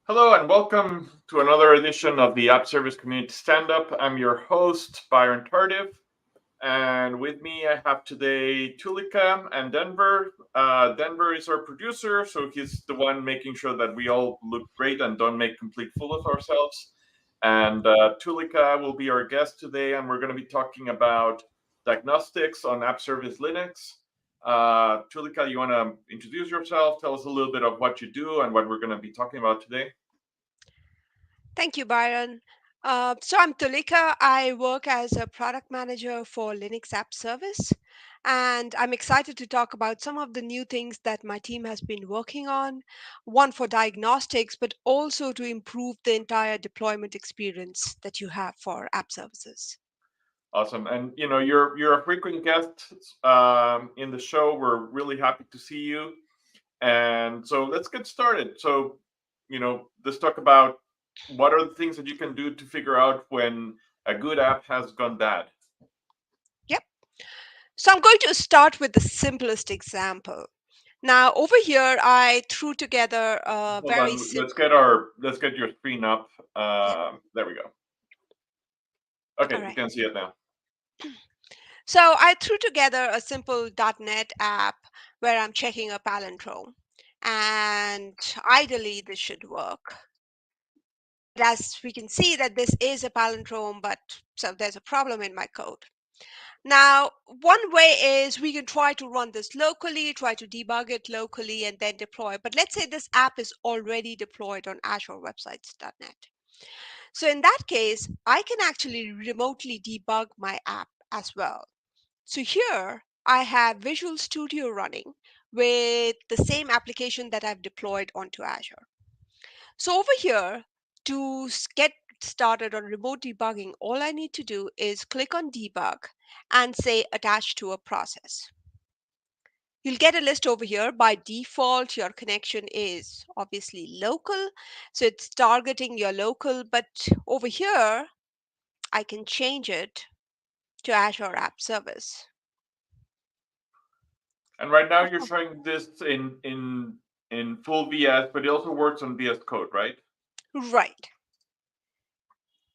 Hello and welcome to another edition of the App Service Community Stand-Up. I'm your host, Byron Tardif, and with me I have today Tulika and Denver. Denver is our producer, so he's the one making sure that we all look great and don't make complete fool of ourselves. And Tulika will be our guest today, and we're going to be talking about diagnostics on App Service Linux. Tulika, you want to introduce yourself? Tell us a little bit of what you do and what we're going to be talking about today. Thank you, Byron. So I'm Tulika. I work as a product manager for Linux App Service, and I'm excited to talk about some of the new things that my team has been working on, one for diagnostics, but also to improve the entire deployment experience that you have for app services. Awesome, and you're a frequent guest in the show. We're really happy to see you, and so let's get started. So, let's talk about what are the things that you can do to figure out when a good app has gone bad. Yep. So I'm going to start with the simplest example. Now, over here, I threw together a Hold very on, simple. let's get your screen up. Yeah. There we go. All Okay, we right. can see it now. So I threw together a simple .NET app where I'm checking a palindrome, and ideally this should work. But as we can see that this is a palindrome, but so there's a problem in my code. Now, one way is we can try to run this locally, try to debug it locally, and then deploy. But let's say this app is already deployed on Azure Websites.net. So in that case, I can actually remotely debug my app as well. So here I have Visual Studio running with the same application that I've deployed onto Azure. So over here, to get started on remote debugging, all I need to do is click on debug and say attach to a process. You'll get a list over here. By default, your connection is obviously local. So it's targeting your local, but over here, I can change it to Azure App Service. And right now you're showing this in full VS, but it also works on VS Code, right? Right.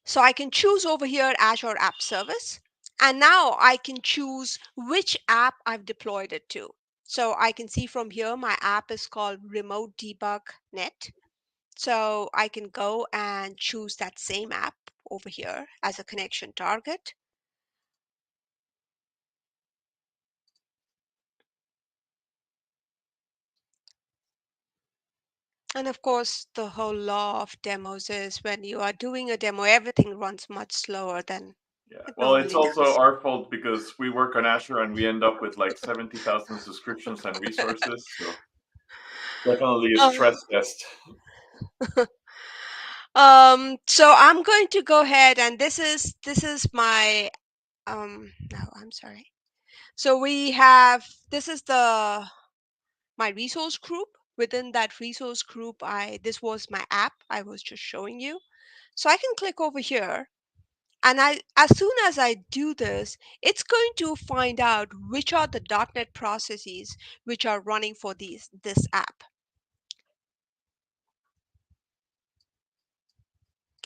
So I can choose over here Azure App Service. And now I can choose which app I've deployed it to. So I can see from here my app is called Remote Debug Net. So I can go and choose that same app over here as a connection target. And of course, the whole law of demos is when you are doing a demo, everything runs much slower than Yeah. it Well, it's normally also does. our fault because we work on Azure and we end up with like 70,000 subscriptions and resources. So definitely a Uh, stress test. so I'm going to go ahead and this is my no, I'm sorry. So we have this is the my resource group. Within that resource group, I this was my app I was just showing you. So I can click over here and I as soon as I do this, it's going to find out which are the .NET processes which are running for this app.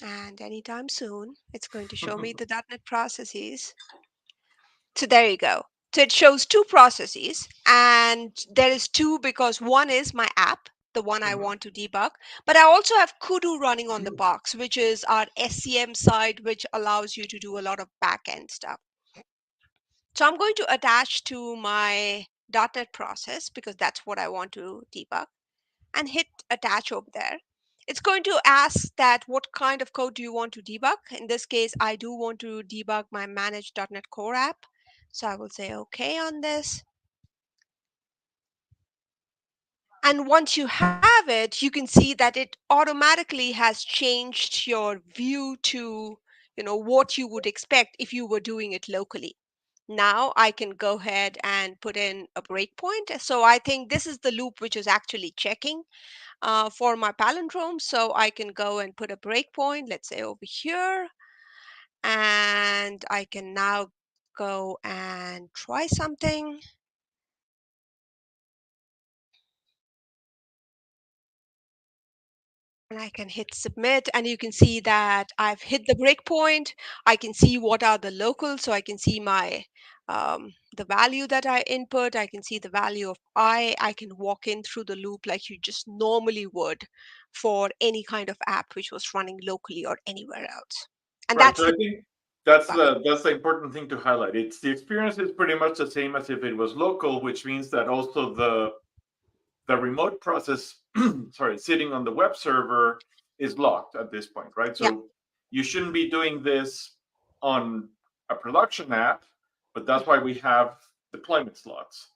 And anytime soon, it's going to show me the .NET processes. So there you go. So it shows two processes, and there is two because one is my app, the one I Mhm. want to debug, but I also have Kudu running on the box, which is our SCM side, which allows you to do a lot of back-end stuff. So I'm going to attach to my .NET process because that's what I want to debug and hit attach over there. It's going to ask that what kind of code do you want to debug? In this case, I do want to debug my managed.NET Core app. So I will say OK on this. And once you have it, you can see that it automatically has changed your view to what you would expect if you were doing it locally. Now I can go ahead and put in a breakpoint. So I think this is the loop which is actually checking for my palindrome. So I can go and put a breakpoint, let's say over here, and I can now go and try something. and I can hit submit, and you can see that I've hit the breakpoint. I can see what are the locals, so I can see my the value that I input. I can see the value of I can walk in through the loop like you just normally would for any kind of app which was running locally or anywhere else. And Right. that's So I the think that's part. the important thing to highlight. It's the experience is pretty much the same as if it was local, which means that also the remote process, sorry, sitting on the web server is locked at this point, right? Yeah, So you shouldn't be doing this on a production app, but that's why mhm, we have deployment slots,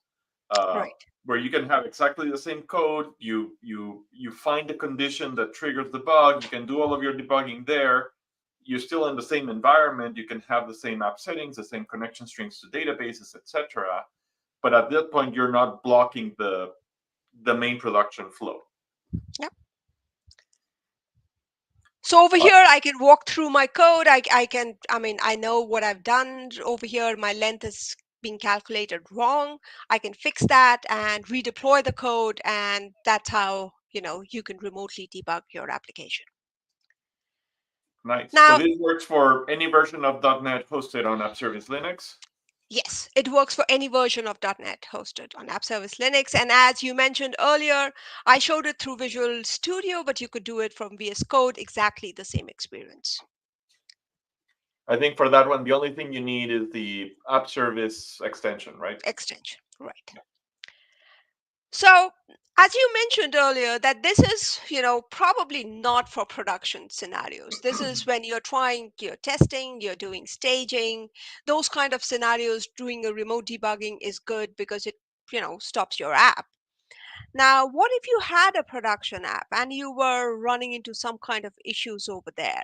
uh, right. where you can have exactly the same code. You find the condition that triggers the bug. You can do all of your debugging there. You're still in the same environment. You can have the same app settings, the same connection strings to databases, etc. But at that point, you're not blocking the main production flow. Yeah. So over Uh, here, I can walk through my code. I mean, I know what I've done over here. My length is being calculated wrong. I can fix that and redeploy the code. And that's how, you can remotely debug your application. Nice. So Now, this works for any version of .NET hosted on App Service Linux. yes, it works for any version of .NET hosted on App Service Linux. And as you mentioned earlier, I showed it through Visual Studio, but you could do it from VS Code, exactly the same experience. I think for that one, the only thing you need is the App Service extension, right? Extension, right. So, as you mentioned earlier, that this is, probably not for production scenarios. This is when you're testing, you're doing staging, those kind of scenarios. Doing a remote debugging is good because it, stops your app. Now, what if you had a production app and you were running into some kind of issues over there?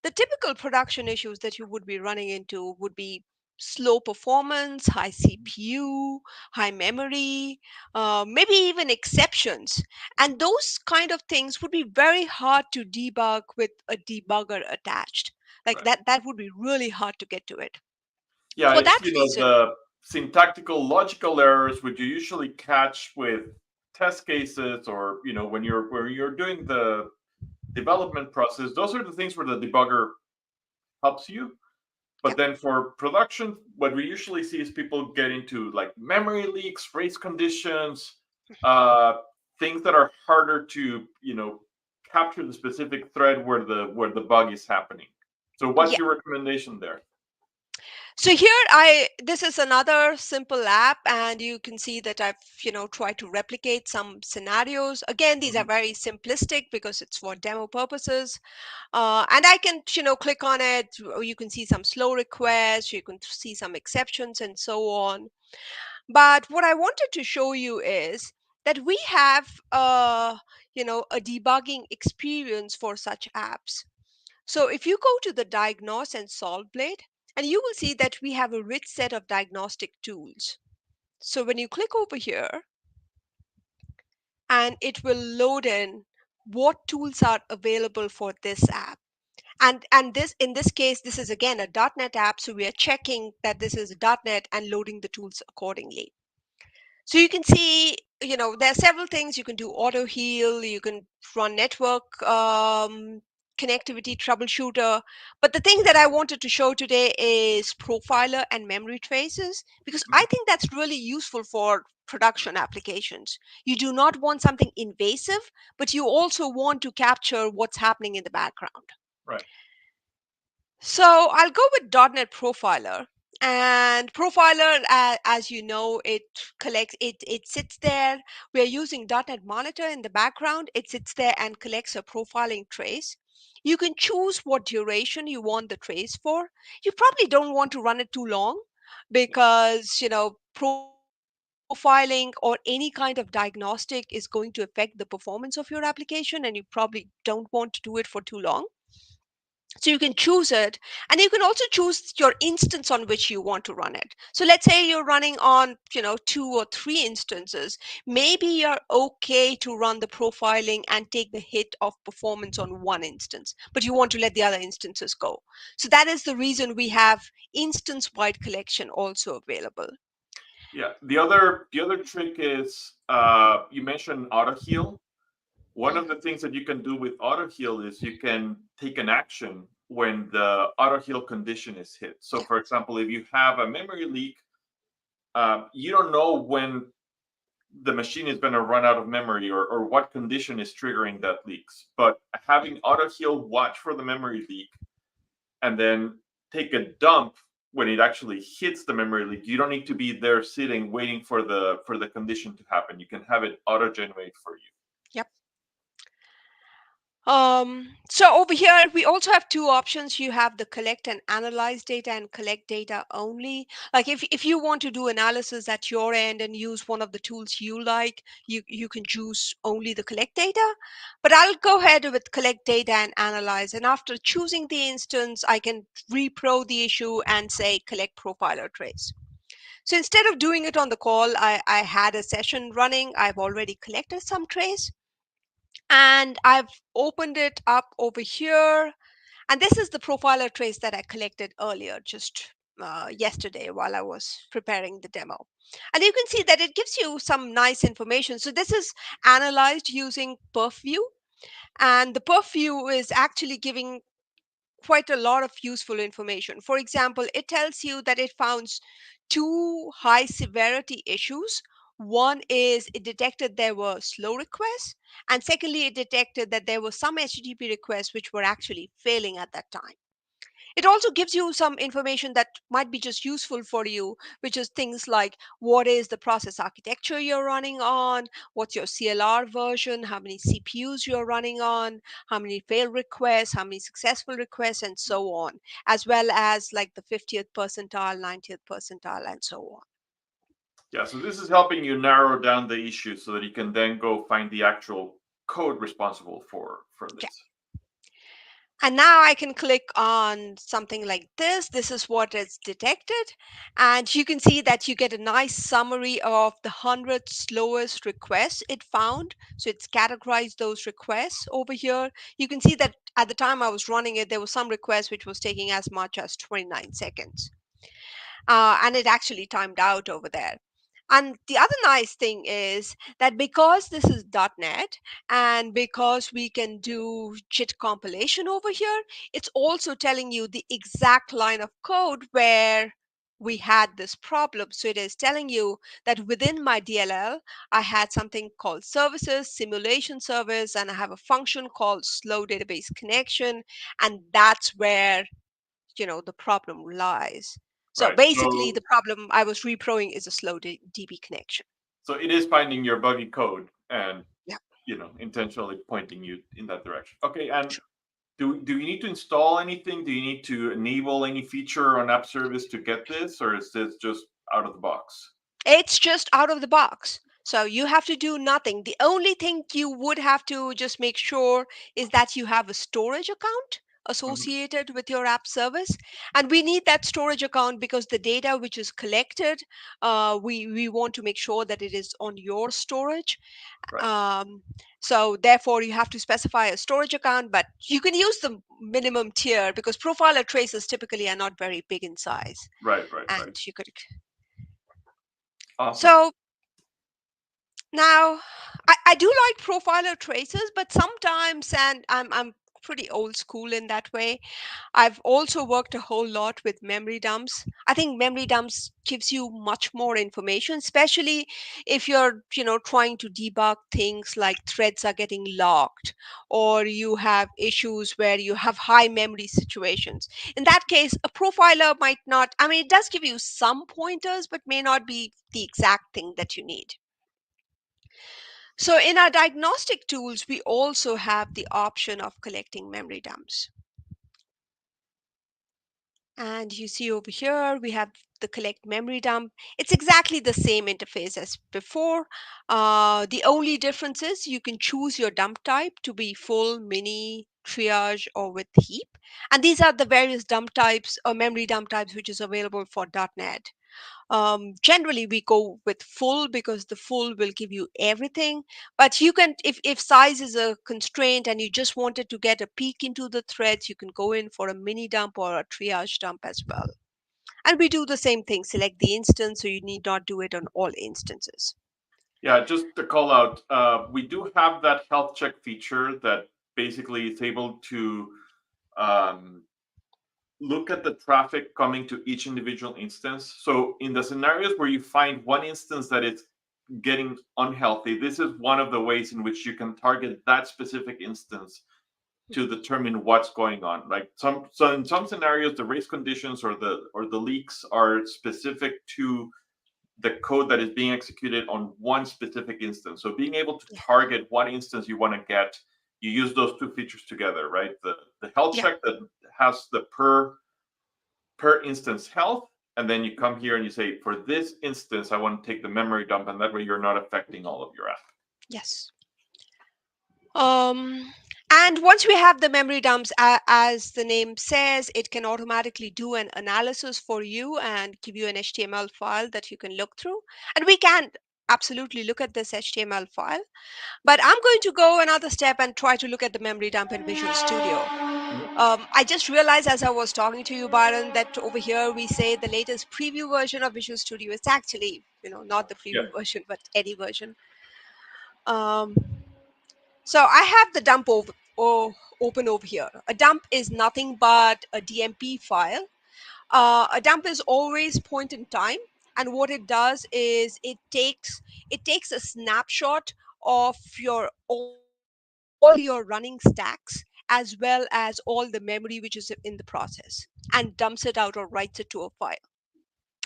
The typical production issues that you would be running into would be slow performance, high CPU, high memory, maybe even exceptions. And those kind of things would be very hard to debug with a debugger attached. Like Right. that would be really hard to get to it. Yeah, For it's that reason, the syntactical logical errors which you usually catch with test cases, or when you're doing the development process. Those are the things where the debugger helps you. yeah, But then for production, what we usually see is people get into like memory leaks, race conditions, uh, things that are harder to capture the specific thread where the bug is happening. So what's yeah. your recommendation there? So here this is another simple app, and you can see that I've, tried to replicate some scenarios. Again, these are Mhm. very simplistic because it's for demo purposes. And I can, click on it. You can see some slow requests, you can see some exceptions and so on. But what I wanted to show you is that we have, a debugging experience for such apps. So if you go to the Diagnose and Solve blade, and you will see that we have a rich set of diagnostic tools. So when you click over here, and it will load in what tools are available for this app. And this, in this case, this is again a .NET app, so we are checking that this is .NET and loading the tools accordingly. So you can see, there are several things you can do: auto heal, you can run network connectivity troubleshooter. But the thing that I wanted to show today is profiler and memory traces, because I think that's really useful for production applications. You do not want something invasive, but you also want to capture what's happening in the background. Right. So I'll go with .NET Profiler. And Profiler, as you know, it collects, it sits there. We're using .NET Monitor in the background. It sits there and collects a profiling trace. You can choose what duration you want the trace for. You probably don't want to run it too long because, profiling or any kind of diagnostic is going to affect the performance of your application, and you probably don't want to do it for too long. So you can choose it, and you can also choose your instance on which you want to run it. So let's say you're running on, 2 or 3 instances. Maybe you're okay to run the profiling and take the hit of performance on one instance, but you want to let the other instances go. So that is the reason we have instance wide collection also available. Yeah. The other trick is, you mentioned auto heal. one of the things that you can do with AutoHeal is you can take an action when the AutoHeal condition is hit. So, Yeah. for example, if you have a memory leak, you don't know when the machine is going to run out of memory or what condition is triggering that leaks. But having AutoHeal watch for the memory leak and then take a dump when it actually hits the memory leak, you don't need to be there sitting waiting for the condition to happen. You can have it auto generate for you. Yep. So over here, we also have two options. You have the collect and analyze data and collect data only. Like if you want to do analysis at your end and use one of the tools you like, you can choose only the collect data. But I'll go ahead with collect data and analyze. And after choosing the instance, I can repro the issue and say collect profiler trace. So instead of doing it on the call, I had a session running. I've already collected some trace and I've opened it up over here. And this is the profiler trace that I collected earlier, just yesterday while I was preparing the demo. And you can see that it gives you some nice information. So this is analyzed using perf view. And the perf view is actually giving quite a lot of useful information. For example, it tells you that it found two high severity issues. One is it detected there were slow requests, and secondly, it detected that there were some HTTP requests which were actually failing at that time. It also gives you some information that might be just useful for you, which is things like what is the process architecture you're running on, what's your CLR version, how many CPUs you're running on, how many failed requests, how many successful requests, and so on, as well as like the 50th percentile, 90th percentile, and so on. Yeah, so this is helping you narrow down the issue so that you can then go find the actual code responsible for Yeah. this. And now I can click on something like this. This is what it's detected. And you can see that you get a nice summary of the 100 slowest requests it found. So it's categorized those requests over here. You can see that at the time I was running it, there was some requests which was taking as much as 29 seconds. And it actually timed out over there. And the other nice thing is that because this is .NET and because we can do JIT compilation over here, it's also telling you the exact line of code where we had this problem. So it is telling you that within my DLL, I had something called services, simulation service, and I have a function called slow database connection. And that's where the problem lies. So Right. basically the problem I was reproing is a slow DB connection. So it is finding your buggy code and Yeah. intentionally pointing you in that direction. Okay, and Sure. do you need to install anything? Do you need to enable any feature on app service to get this, or is this just out of the box? It's just out of the box. So you have to do nothing. The only thing you would have to just make sure is that you have a storage account Mhm. associated with your app service. And we need that storage account because the data which is collected, we want to make sure that it is on your storage. Right, Um, so therefore, you have to specify a storage account, but you can use the minimum tier because profiler traces typically are not very big in size. right. And you could. Awesome. So now, I do like profiler traces, but sometimes, and I'm pretty old school in that way. I've also worked a whole lot with memory dumps. I think memory dumps gives you much more information, especially if you're, trying to debug things like threads are getting locked or you have issues where you have high memory situations. In that case, a profiler might not, I mean, it does give you some pointers, but may not be the exact thing that you need. So in our diagnostic tools, we also have the option of collecting memory dumps. And you see over here, we have the collect memory dump. It's exactly the same interface as before. The only difference is you can choose your dump type to be full, mini, triage, or with heap. And these are the various dump types or memory dump types which is available for .NET. Generally we go with full because the full will give you everything, but you can, if size is a constraint and you just wanted to get a peek into the threads, you can go in for a mini dump or a triage dump as well. And we do the same thing, select the instance, so you need not do it on all instances. Yeah, just to call out, we do have that health check feature that basically is able to um, look at the traffic coming to each individual instance. So in the scenarios where you find one instance that is getting unhealthy, this is one of the ways in which you can target that specific instance to determine what's going on. Like so in some scenarios, the race conditions or the leaks are specific to the code that is being executed on one specific instance. So being able to Yeah. target what instance you want to get, you use those two features together, right? The health Yeah. check that has the per instance health, and then you come here and you say, for this instance, I want to take the memory dump, and that way you're not affecting all of your app. Yes. Um, and once we have the memory dumps, as the name says, it can automatically do an analysis for you and give you an HTML file that you can look through. And we can absolutely look at this HTML file, but I'm going to go another step and try to look at the memory dump in Visual Studio. I just realized as I was talking to you, Byron, that over here we say the latest preview version of Visual Studio. It's actually, not the Yeah. preview version, but any version. Um, so I have the dump open over here. A dump is nothing but a DMP file. A dump is always point in time, and what it does is it takes a snapshot of your all your running stacks as well as all the memory which is in the process and dumps it out or writes it to a file.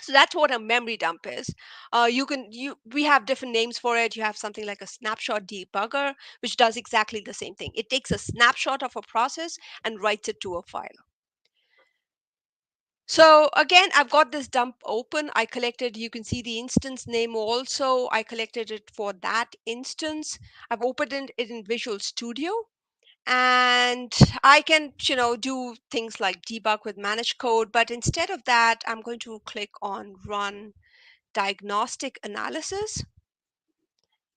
So that's what a memory dump is. We have different names for it. You have something like a snapshot debugger, which does exactly the same thing. It takes a snapshot of a process and writes it to a file. So again, I've got this dump open. I collected, you can see the instance name also. I collected it for that instance. I've opened it in Visual Studio, and I can, do things like debug with managed code. But instead of that, I'm going to click on run diagnostic analysis,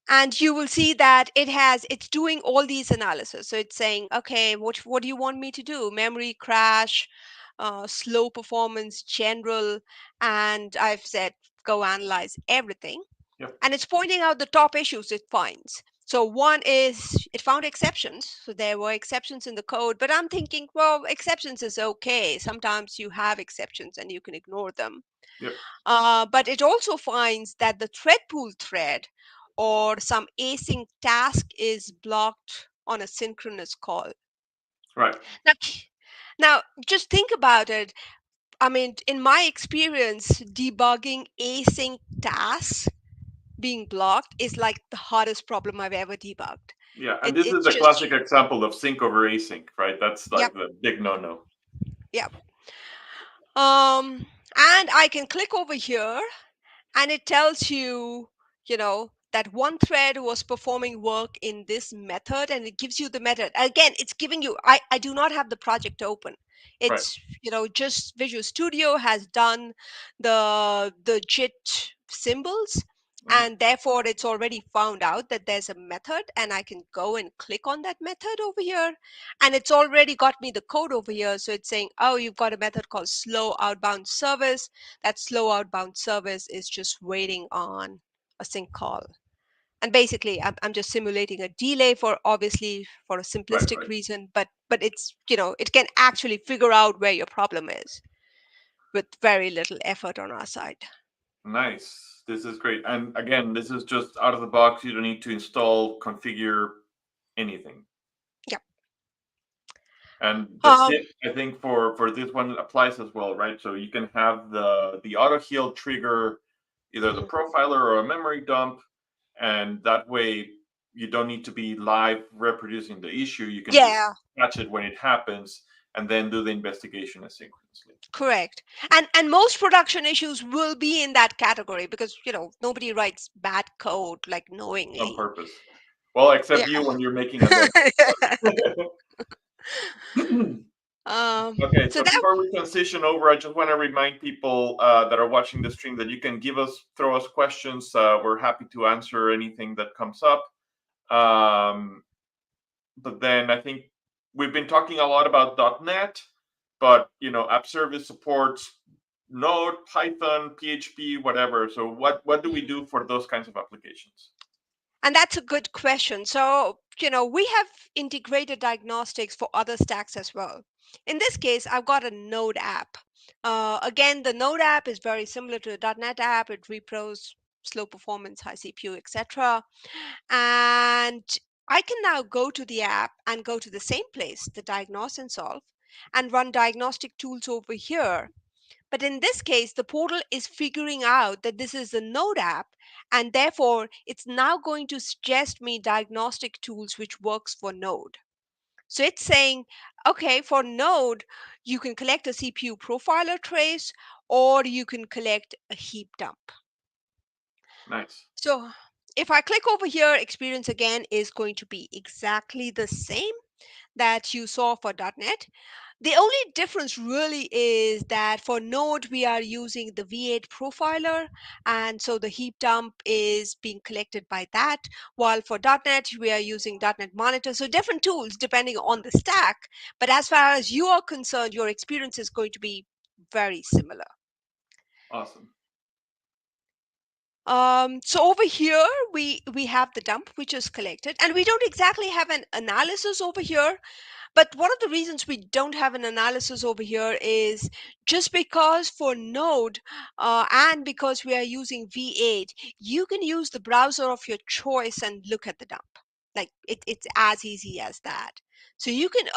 and you will see that it's doing all these analysis. So it's saying, okay, what do you want me to do? Memory crash, slow performance, general, and I've said go analyze everything, Yep. and it's pointing out the top issues it finds. So one is it found exceptions. So there were exceptions in the code, but I'm thinking, well, exceptions is okay. Sometimes you have exceptions and you can ignore them. Yep. But it also finds that the thread pool thread or some async task is blocked on a synchronous call. Right. Now, now just think about it. I mean, in my experience, debugging async tasks being blocked is like the hardest problem I've ever debugged. Yeah, and It, this is it's the just, classic example of sync over async, right? That's yep, like the big no-no. yep. And I can click over here and it tells you, that one thread was performing work in this method, and it gives you the method. Again, it's giving you, I do not have the project open. Right. It's, just Visual Studio has done the JIT symbols, Mhm. and therefore it's already found out that there's a method, and I can go and click on that method over here, and it's already got me the code over here. So it's saying, oh, you've got a method called slow outbound service. That slow outbound service is just waiting on a sync call. And basically, I'm just simulating a delay for obviously for a Right. simplistic Right. reason, but it's, it can actually figure out where your problem is with very little effort on our side. Nice. This is great. And again, this is just out of the box. You don't need to install, configure anything. Yeah. And the Um, tip, I think, for this one applies as well, right? So you can have the auto heal trigger either the mhm. profiler or a memory dump, and that way you don't need to be live reproducing the issue. You can just Yeah, catch it when it happens and then do the investigation asynchronously correct. And most production issues will be in that category because, nobody writes bad code like on knowingly. purpose. Well, except Yeah. you when you're making a demo. Okay, So so that, before we transition over, I just want to remind people that are watching the stream that you can throw us questions. We're happy to answer anything that comes up. But then I think we've been talking a lot about .NET, but App Service supports Node, Python, PHP, whatever. So what do we do for those kinds of applications? And that's a good question. So, we have integrated diagnostics for other stacks as well. In this case, I've got a Node app. Again, the Node app is very similar to a .NET app. It repros slow performance, high CPU, etc. And I can now go to the app and go to the same place, the diagnose and solve, and run diagnostic tools over here. But in this case, the portal is figuring out that this is a Node app, and therefore it's now going to suggest me diagnostic tools which works for Node. So it's saying, okay, for Node, you can collect a CPU profiler trace, or you can collect a heap dump. Nice. So if I click over here, experience again is going to be exactly the same that you saw for .NET. The only difference really is that for Node, we are using the V8 profiler, and so the heap dump is being collected by that, while for .NET, we are using .NET Monitor. So different tools depending on the stack. But as far as you are concerned, your experience is going to be very similar. Awesome. So over here, we have the dump, which is collected, and we don't exactly have an analysis over here. But one of the reasons we don't have an analysis over here is just because for Node and because we are using V8, you can use the browser of your choice and look at the dump. Like it's as easy as that. So you can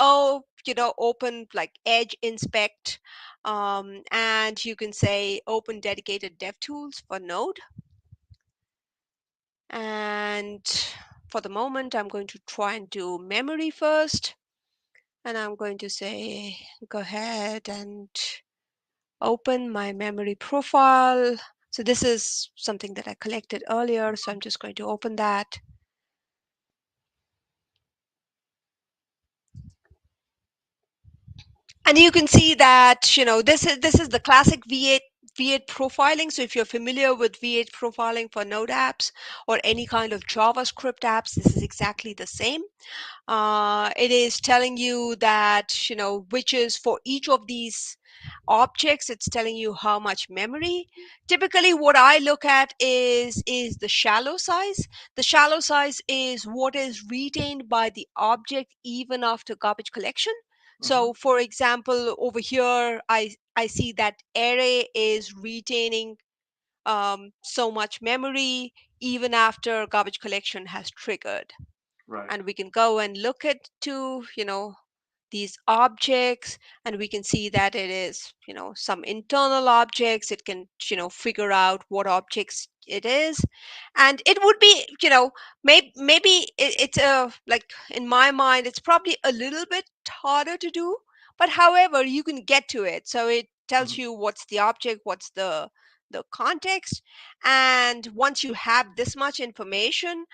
open like Edge Inspect, and you can say open dedicated dev tools for Node. And for the moment, I'm going to try and do memory first. And I'm going to say, go ahead and open my memory profile. So this is something that I collected earlier. So I'm just going to open that. And you can see that, this is the classic V8 profiling. So if you're familiar with V8 profiling for Node apps or any kind of JavaScript apps, this is exactly the same. It is telling you that, which is for each of these objects, it's telling you how much memory. Typically, what I look at is the shallow size. The shallow size is what is retained by the object even after garbage collection. So, for example, over here, I see that array is retaining so much memory even after garbage collection has triggered. Right. And we can go and look at these objects, and we can see that it is some internal objects. It can figure out what objects it is, and it would be maybe it's a like in my mind it's probably a little bit harder to do, but however you can get to it. So it tells Mhm. you what's the object, what's the context, and once you have this much information,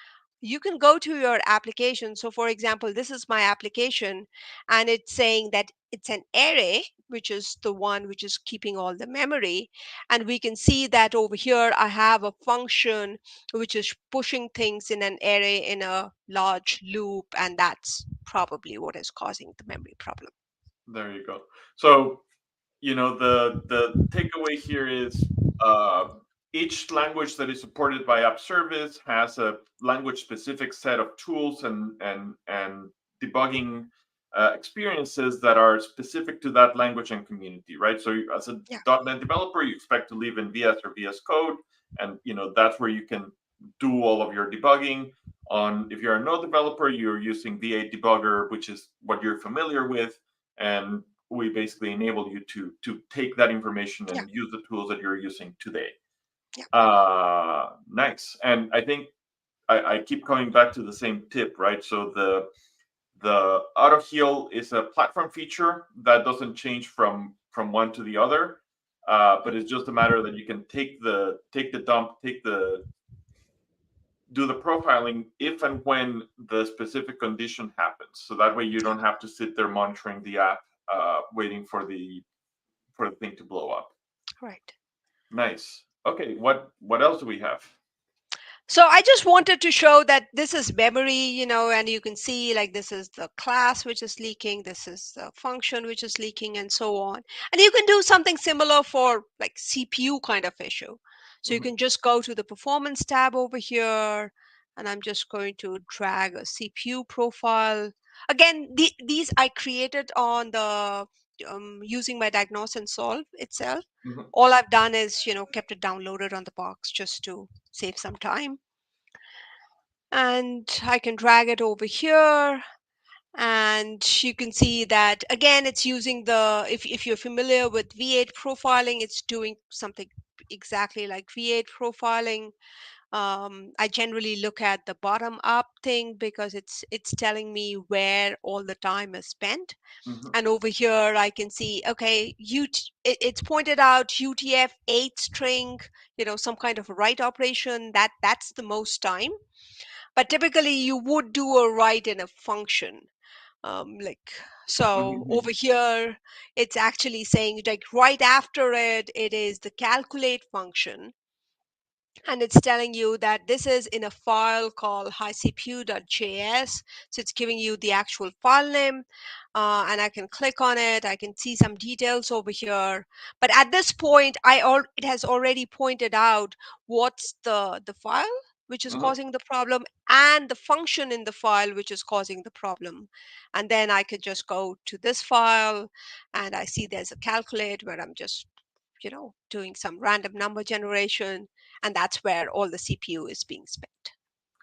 you can go to your application. So for example, this is my application, and it's saying that it's an array, which is the one which is keeping all the memory. And we can see that over here I have a function which is pushing things in an array in a large loop, and that's probably what is causing the memory problem. There you go. So, the takeaway here is uh, each language that is supported by app service has a language specific set of tools and debugging experiences that are specific to that language and community, right? So as a Yeah, .NET developer, you expect to live in VS or VS Code, and that's where you can do all of your debugging. On if you're a Node developer, you're using V8 debugger, which is what you're familiar with, and we basically enable you to take that information yeah, and use the tools that you're using today. yeah, Nice. And I think I keep coming back to the same tip, right? So the auto heal is a platform feature that doesn't change from one to the other, but it's just a matter that you can take the dump, do the profiling if and when the specific condition happens. So that way you yeah. don't have to sit there monitoring the app, waiting for the thing to blow up. Right. Nice. Okay, what else do we have? So I just wanted to show that this is memory, and you can see like this is the class which is leaking, this is the function which is leaking, and so on. And you can do something similar for like CPU kind of issue. So you Mhm. can just go to the performance tab over here, And I'm just going to drag a CPU profile. Again, these I created on the using my diagnose and solve itself. Mhm. All I've done is, kept it downloaded on the box just to save some time. And I can drag it over here, and you can see that again it's using the, if you're familiar with V8 profiling, it's doing something exactly like V8 profiling. I generally look at the bottom up thing because it's telling me where all the time is spent. Mhm. And over here I can see, okay, it's pointed out UTF-8 string, some kind of a write operation, that's the most time. But typically you would do a write in a function, like so. Over Mhm. here it's actually saying, like, right after it is the calculate function, and it's telling you that this is in a file called highcpu.js. So it's giving you the actual file name, and I can click on it. I can see some details over here. But at this point, it has already pointed out what's the file which is Mhm. causing the problem, and the function in the file which is causing the problem. And then I could just go to this file, and I see there's a calculate where I'm just doing some random number generation, and that's where all the CPU is being spent.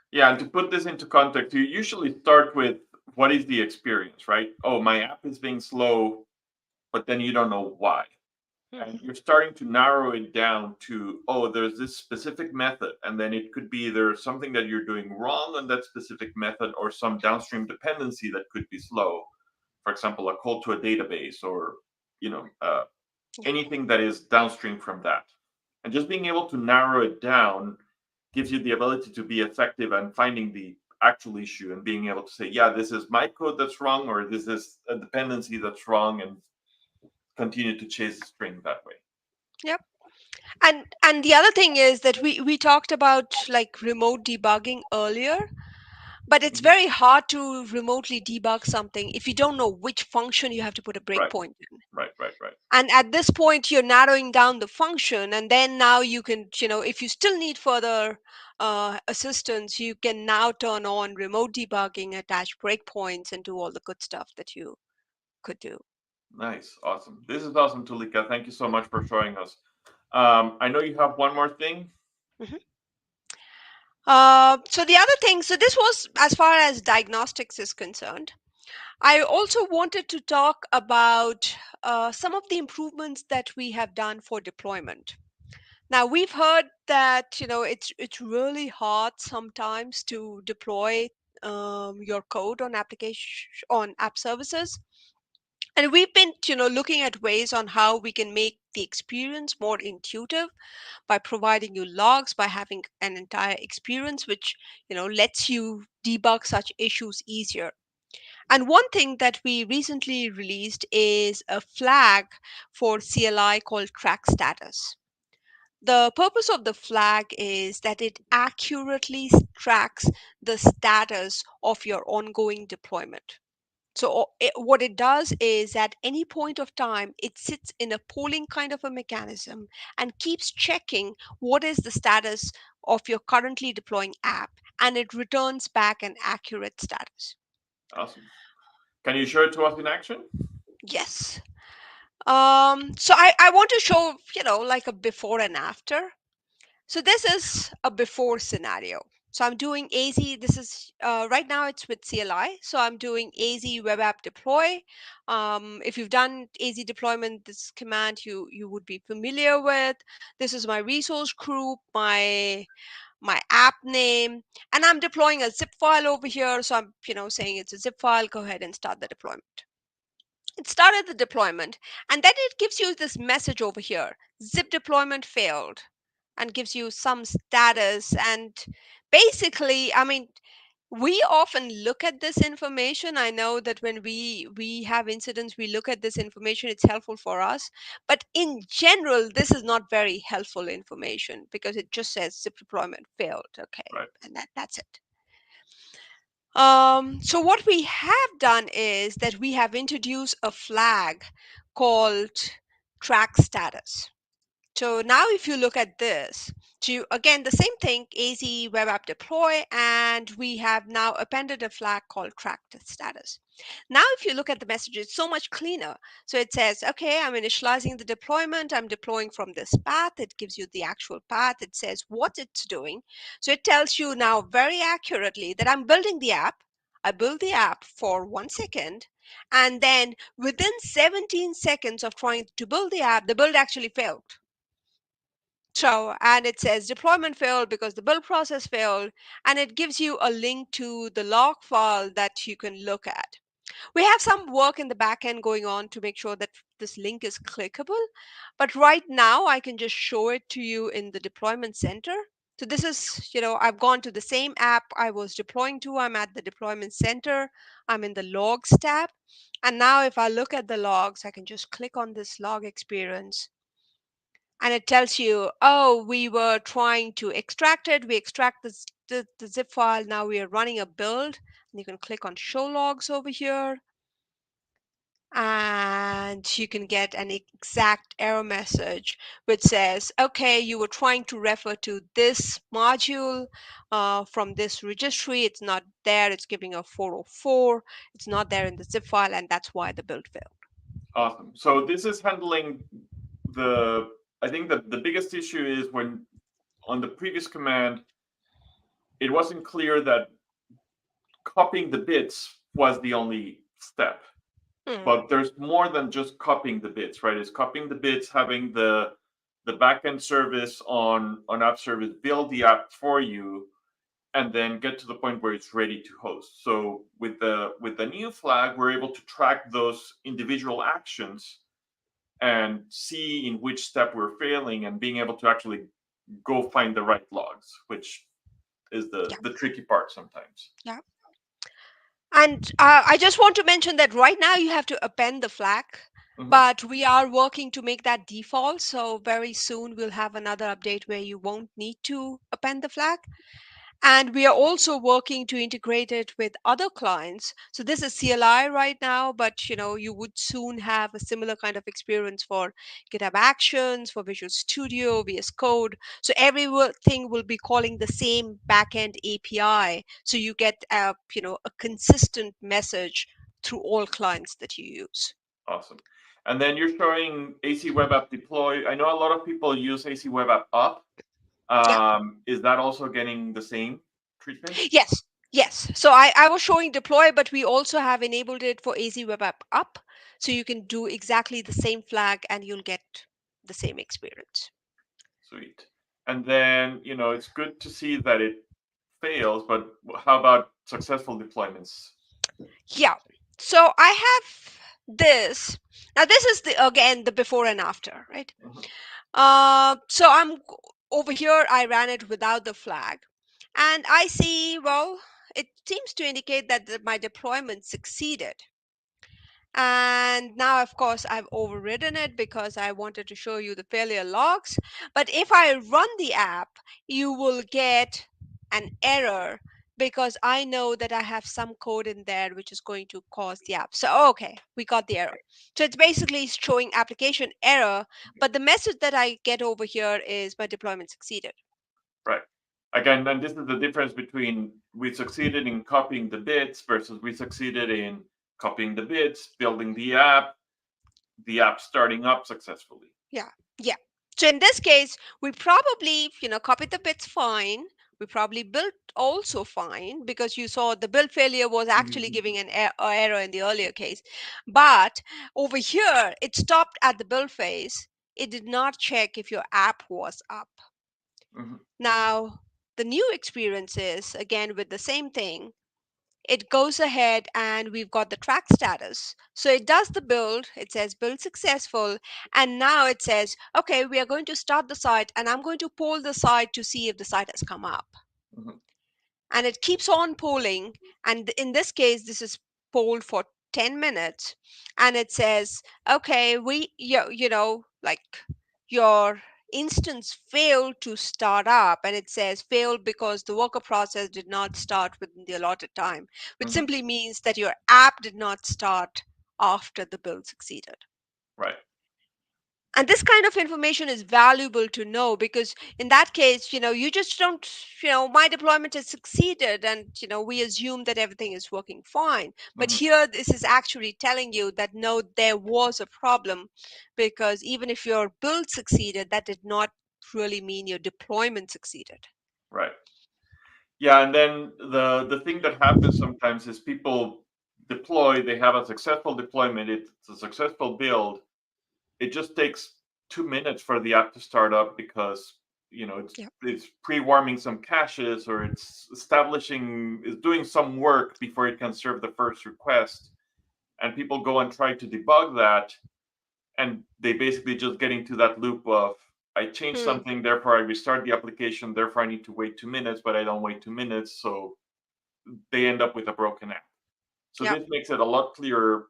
Yeah, and to put this into context, you usually start with what is the experience, right? Oh, my app is being slow, but then you don't know why. And Mhm. you're starting to narrow it down to, oh, there's this specific method, and then it could be there's something that you're doing wrong on that specific method, or some downstream dependency that could be slow. For example, a call to a database, or you know uh, Yeah. anything that is downstream from that. And just being able to narrow it down gives you the ability to be effective and finding the actual issue and being able to say, yeah, this is my code that's wrong, or this is a dependency that's wrong, and continue to chase the string that way. Yep. And the other thing is that we talked about like remote debugging earlier, but it's Mhm. very hard to remotely debug something if you don't know which function you have to put a Right, breakpoint in. right, right, right. And at this point you're narrowing down the function, and then now you can, if you still need further assistance, you can now turn on remote debugging, attach breakpoints, and do all the good stuff that you could do. Nice, awesome. This is awesome, Tulika. Thank you so much for showing us. I know you have one more thing. Mhm. So the other thing, so this was as far as diagnostics is concerned. I also wanted to talk about some of the improvements that we have done for deployment. Now we've heard that it's really hard sometimes to deploy your code on application on app services, and we've been looking at ways on how we can make the experience more intuitive by providing you logs, by having an entire experience which lets you debug such issues easier. And one thing that we recently released is a flag for CLI called track status. The purpose of the flag is that it accurately tracks the status of your ongoing deployment. So what it does is at any point of time, it sits in a polling kind of a mechanism and keeps checking what is the status of your currently deploying app, and it returns back an accurate status. Awesome. Can you show it to us in action? Yes. So I want to show, like a before and after. So this is a before scenario. So I'm doing AZ. This is right now it's with CLI. So I'm doing AZ web app deploy. If you've done AZ deployment, this command you would be familiar with. This is my resource group, my app name, and I'm deploying a zip file over here. So I'm saying it's a zip file. Go ahead and start the deployment. It started the deployment, and then it gives you this message over here: zip deployment failed, and gives you some status. And basically, I mean, we often look at this information. I know that when we have incidents, we look at this information, it's helpful for us, but in general this is not very helpful information because it just says zip deployment failed. Okay, Right. and that's it. So what we have done is that we have introduced a flag called track status. So now if you look at this, to again the same thing, AZ web app deploy, and we have now appended a flag called tracked status. Now if you look at the message, it's so much cleaner. So it says, okay, I'm initializing the deployment, I'm deploying from this path. It gives you the actual path. It says what it's doing. So it tells you now very accurately that I'm building the app. I build the app for 1 second, and then within 17 seconds of trying to build the app, the build actually failed. So, and it says deployment failed because the build process failed, and it gives you a link to the log file that you can look at. We have some work in the back end going on to make sure that this link is clickable, but right now I can just show it to you in the deployment center. So this is, I've gone to the same app I was deploying to. I'm at the deployment center. I'm in the logs tab. And now if I look at the logs, I can just click on this log experience, and it tells you, oh, we were trying to extract it. We extract the zip file. Now we are running a build. And you can click on show logs over here, and you can get an exact error message which says, okay, you were trying to refer to this module from this registry. It's not there. It's giving a 404. It's not there in the zip file, and that's why the build failed. Awesome. So this is handling I think that the biggest issue is when on the previous command, it wasn't clear that copying the bits was the only step. But there's more than just copying the bits, right? It's copying the bits, having the backend service on app service build the app for you, and then get to the point where it's ready to host. So with the new flag, we're able to track those individual actions and see in which step we're failing, and being able to actually go find the right logs, which is the tricky part sometimes. Yeah. And I just want to mention that right now you have to append the flag, but we are working to make that default. So very soon we'll have another update where you won't need to append the flag. And we are also working to integrate it with other clients. So this is CLI right now, but you would soon have a similar kind of experience for GitHub Actions, for Visual Studio, VS Code. So everything will be calling the same backend API. So you get a consistent message through all clients that you use. Awesome. And then you're showing AC Web App Deploy. I know a lot of people use AC Web App Up. Is that also getting the same treatment? Yes. Yes. So I was showing deploy, but we also have enabled it for AZ Web App Up. So you can do exactly the same flag and you'll get the same experience. Sweet. And then, it's good to see that it fails, but how about successful deployments? Yeah. So I have this. Now this is again the before and after, right? So I'm over here. I ran it without the flag, and I see, well, it seems to indicate that my deployment succeeded. And now, of course, I've overridden it because I wanted to show you the failure logs. But if I run the app, you will get an error because I know that I have some code in there which is going to cause the app. So, okay, we got the error. So it's basically showing application error, but the message that I get over here is my deployment succeeded. Right. Again, and this is the difference between we succeeded in copying the bits versus we succeeded in copying the bits, building the app starting up successfully. Yeah. So in this case, we probably, copied the bits fine. We probably built also fine because you saw the build failure was actually giving an error in the earlier case. But over here, it stopped at the build phase. It did not check if your app was up. Now, the new experience is, again, with the same thing. It goes ahead and we've got the track status. So it does the build, it says build successful, and now it says, okay, we are going to start the site and I'm going to poll the site to see if the site has come up. And it keeps on polling, and in this case, this is polled for 10 minutes, and it says, okay, like your instance failed to start up, and it says failed because the worker process did not start within the allotted time, which simply means that your app did not start after the build succeeded. Right. And this kind of information is valuable to know, because in that case, you just don't, my deployment has succeeded, and we assume that everything is working fine. But here, this is actually telling you that no, there was a problem, because even if your build succeeded, that did not really mean your deployment succeeded. Right. Yeah, and then the thing that happens sometimes is people deploy, they have a successful deployment, it's a successful build. It just takes 2 minutes for the app to start up because Yep. it's pre-warming some caches, or it's doing some work before it can serve the first request. And people go and try to debug that, and they basically just get into that loop of, I changed something, therefore I restart the application, therefore I need to wait 2 minutes, but I don't wait 2 minutes, so they end up with a broken app. So Yep. this makes it a lot clearer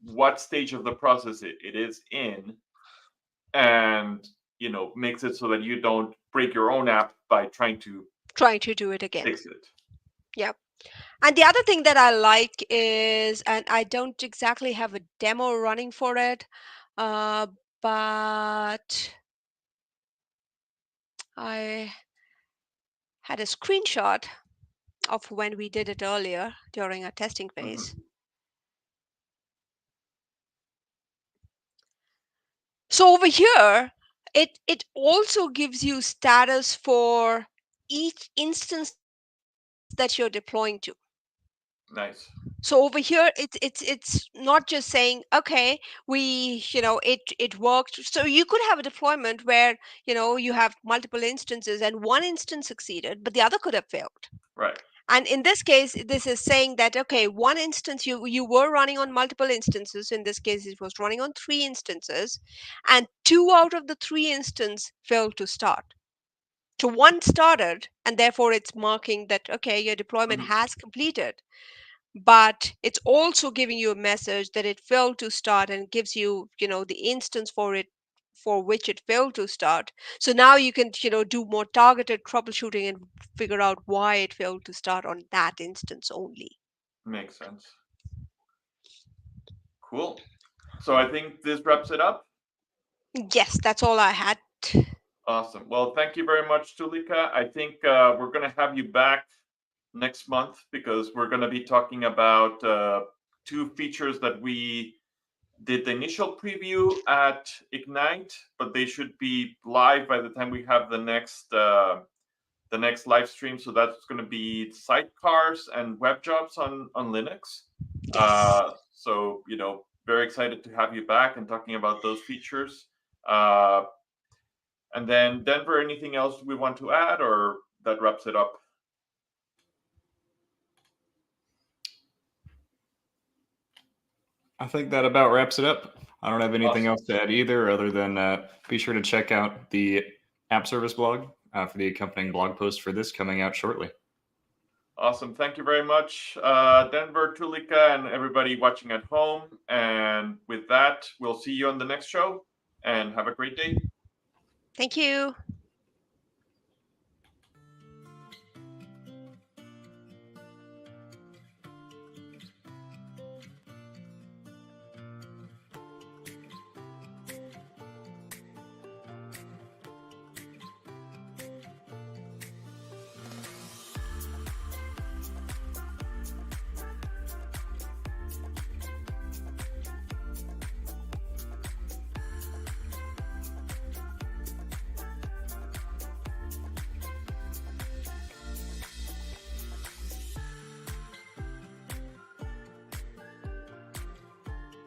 what stage of the process it is in, and makes it so that you don't break your own app by trying to do it again. fix it. Yep. And the other thing that I like is, and I don't exactly have a demo running for it, but I had a screenshot of when we did it earlier during our testing phase. So over here, it also gives you status for each instance that you're deploying to. Nice. So over here, it's not just saying, okay, it worked. So you could have a deployment where you have multiple instances and one instance succeeded, but the other could have failed. Right. And in this case, this is saying that, okay, one instance, you were running on multiple instances. In this case, it was running on 3 instances, and 2 out of the 3 instances failed to start. So one started, and therefore it's marking that, okay, your deployment has completed. But it's also giving you a message that it failed to start, and gives you, the instance for which it failed to start. So now you can, do more targeted troubleshooting and figure out why it failed to start on that instance only. Makes sense. Cool. So I think this wraps it up. Yes, that's all I had. Awesome. Well, thank you very much, Tulika. I think we're going to have you back next month because we're going to be talking about 2 features that we did the initial preview at Ignite, but they should be live by the time we have the next live stream. So that's going to be sidecars and web jobs on Linux. Yes. So very excited to have you back and talking about those features. Uh, and then Denver, anything else we want to add, or that wraps it up? I think that about wraps it up. I don't have anything Awesome. else to add either, other than be sure to check out the app service blog for the accompanying blog post for this coming out shortly. Awesome. Thank you very much, Denver, Tulika, and everybody watching at home. And with that, we'll see you on the next show, and have a great day. Thank you.